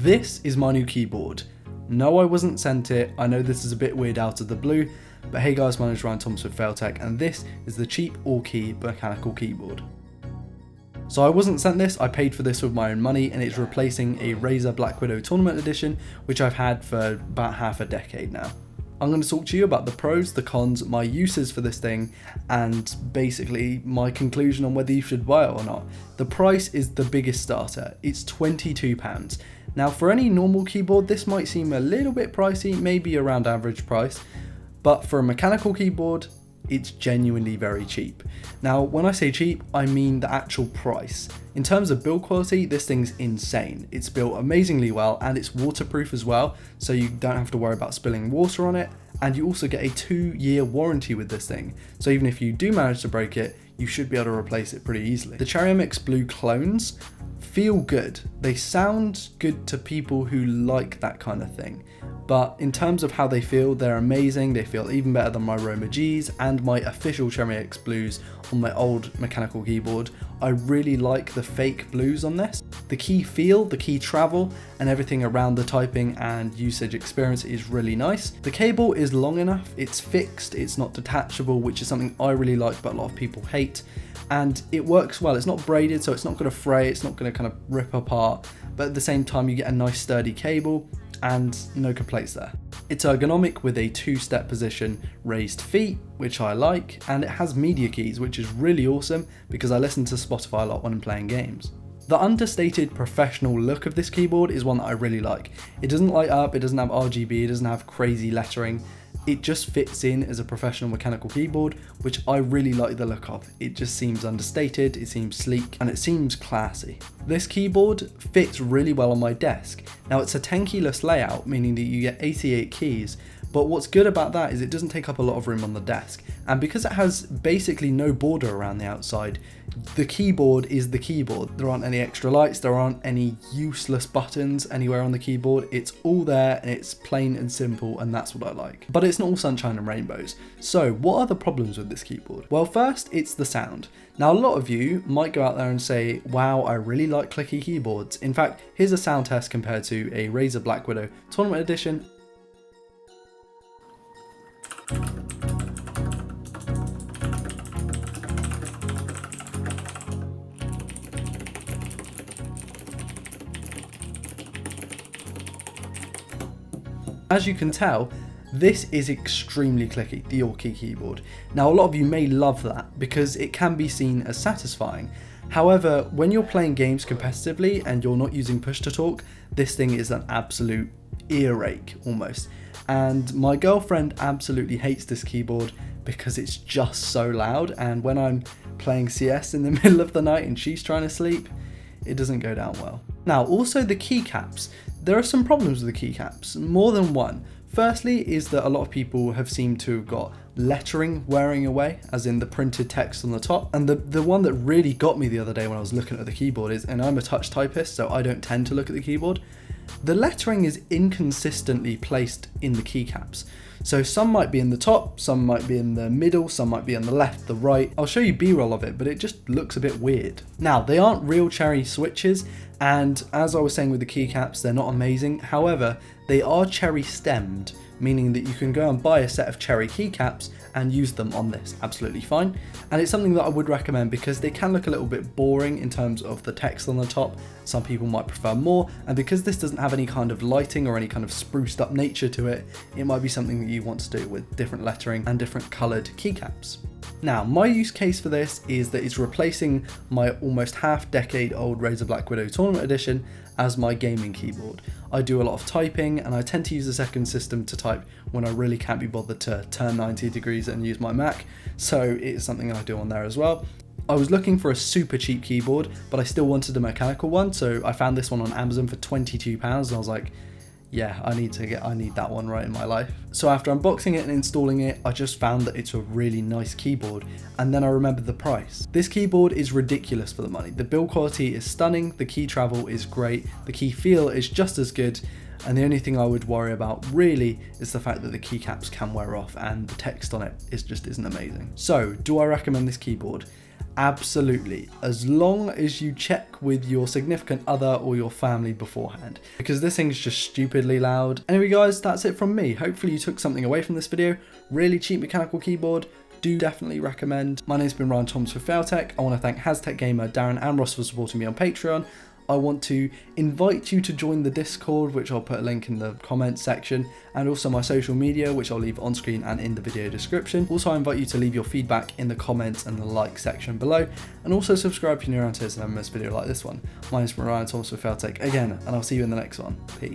This is my new keyboard. No, I wasn't sent it. I know this is a bit weird out of the blue, but hey guys, my name is Ryan Thomas with Failtech, and this is the cheap Aukey mechanical keyboard. So I wasn't sent this, I paid for this with my own money, and it's replacing a Razer Black Widow Tournament Edition, which I've had for about half a decade now. I'm going to talk to you about the pros, the cons, my uses for this thing, and basically my conclusion on whether you should buy it or not. The price is the biggest starter. It's £22. Now for any normal keyboard, this might seem a little bit pricey, maybe around average price, but for a mechanical keyboard, it's genuinely very cheap. Now, when I say cheap, I mean the actual price. In terms of build quality, this thing's insane. It's built amazingly well, and it's waterproof as well, so you don't have to worry about spilling water on it, and you also get a 2-year warranty with this thing. So even if you do manage to break it, you should be able to replace it pretty easily. The Cherry MX Blue clones feel good. They sound good to people who like that kind of thing. But in terms of how they feel, they're amazing. They feel even better than my Roma Gs and my official Cherry MX Blues on my old mechanical keyboard. I really like the fake blues on this. The key feel, the key travel, and everything around the typing and usage experience is really nice. The cable is long enough, it's fixed, it's not detachable, which is something I really like but a lot of people hate. And it works well. It's not braided, so it's not going to fray, it's not going to kind of rip apart, but at the same time you get a nice sturdy cable and no complaints there. It's ergonomic with a 2-step position, raised feet, which I like, and it has media keys, which is really awesome because I listen to Spotify a lot when I'm playing games. The understated professional look of this keyboard is one that I really like. It doesn't light up, it doesn't have RGB, it doesn't have crazy lettering. It just fits in as a professional mechanical keyboard, which I really like the look of. It just seems understated, it seems sleek, and it seems classy. This keyboard fits really well on my desk. Now it's a 10 keyless layout, meaning that you get 88 keys, but what's good about that is it doesn't take up a lot of room on the desk. And because it has basically no border around the outside, the keyboard is the keyboard. There aren't any extra lights, there aren't any useless buttons anywhere on the keyboard. It's all there and it's plain and simple, and that's what I like. But it's not all sunshine and rainbows. So what are the problems with this keyboard? Well, first, it's the sound. Now, a lot of you might go out there and say, wow, I really like clicky keyboards. In fact, here's a sound test compared to a Razer Black Widow Tournament Edition. As you can tell, this is extremely clicky, the Aukey keyboard. Now, a lot of you may love that because it can be seen as satisfying. However, when you're playing games competitively and you're not using push to talk, this thing is an absolute earache almost. And my girlfriend absolutely hates this keyboard because it's just so loud, and when I'm playing CS in the middle of the night and she's trying to sleep, it doesn't go down well. Now, also the keycaps. There are some problems with the keycaps, more than one. Firstly is that a lot of people have seemed to have got lettering wearing away, as in the printed text on the top. And the one that really got me the other day when I was looking at the keyboard is, and I'm a touch typist, so I don't tend to look at the keyboard, the lettering is inconsistently placed in the keycaps. So some might be in the top, some might be in the middle, some might be on the left, the right. I'll show you B-roll of it, but it just looks a bit weird. Now, they aren't real cherry switches, and as I was saying with the keycaps, they're not amazing. However, they are cherry stemmed, meaning that you can go and buy a set of cherry keycaps and use them on this absolutely fine. And it's something that I would recommend because they can look a little bit boring in terms of the text on the top. Some people might prefer more, and because this doesn't have any kind of lighting or any kind of spruced up nature to it, it might be something that you want to do with different lettering and different coloured keycaps. Now, my use case for this is that it's replacing my almost half-decade old Razer Black Widow Tournament Edition as my gaming keyboard. I do a lot of typing, and I tend to use the second system to type when I really can't be bothered to turn 90 degrees and use my Mac, so it's something I do on there as well. I was looking for a super cheap keyboard, but I still wanted a mechanical one, so I found this one on Amazon for £22, and I was like, yeah, I need that one right in my life. So after unboxing it and installing it, I just found that it's a really nice keyboard, and then I remembered the price. This keyboard is ridiculous for the money. The build quality is stunning, the key travel is great, the key feel is just as good, And the only thing I would worry about really is the fact that the keycaps can wear off and the text on it just isn't amazing. So do I recommend this keyboard? Absolutely, as long as you check with your significant other or your family beforehand, because this thing's just stupidly loud. Anyway guys, that's it from me. Hopefully you took something away from this video. Really cheap mechanical keyboard, do definitely recommend. My name's been Ryan Thomas with Failtech. I want to thank Haztech Gamer, Darren and Ross for supporting me on Patreon. I want to invite you to join the Discord, which I'll put a link in the comments section, and also my social media, which I'll leave on screen and in the video description. Also, I invite you to leave your feedback in the comments and the like section below, and also subscribe if you're new around here so you never miss a video like this one. My name's Ryan Thomas with Failtech again, and I'll see you in the next one. Peace.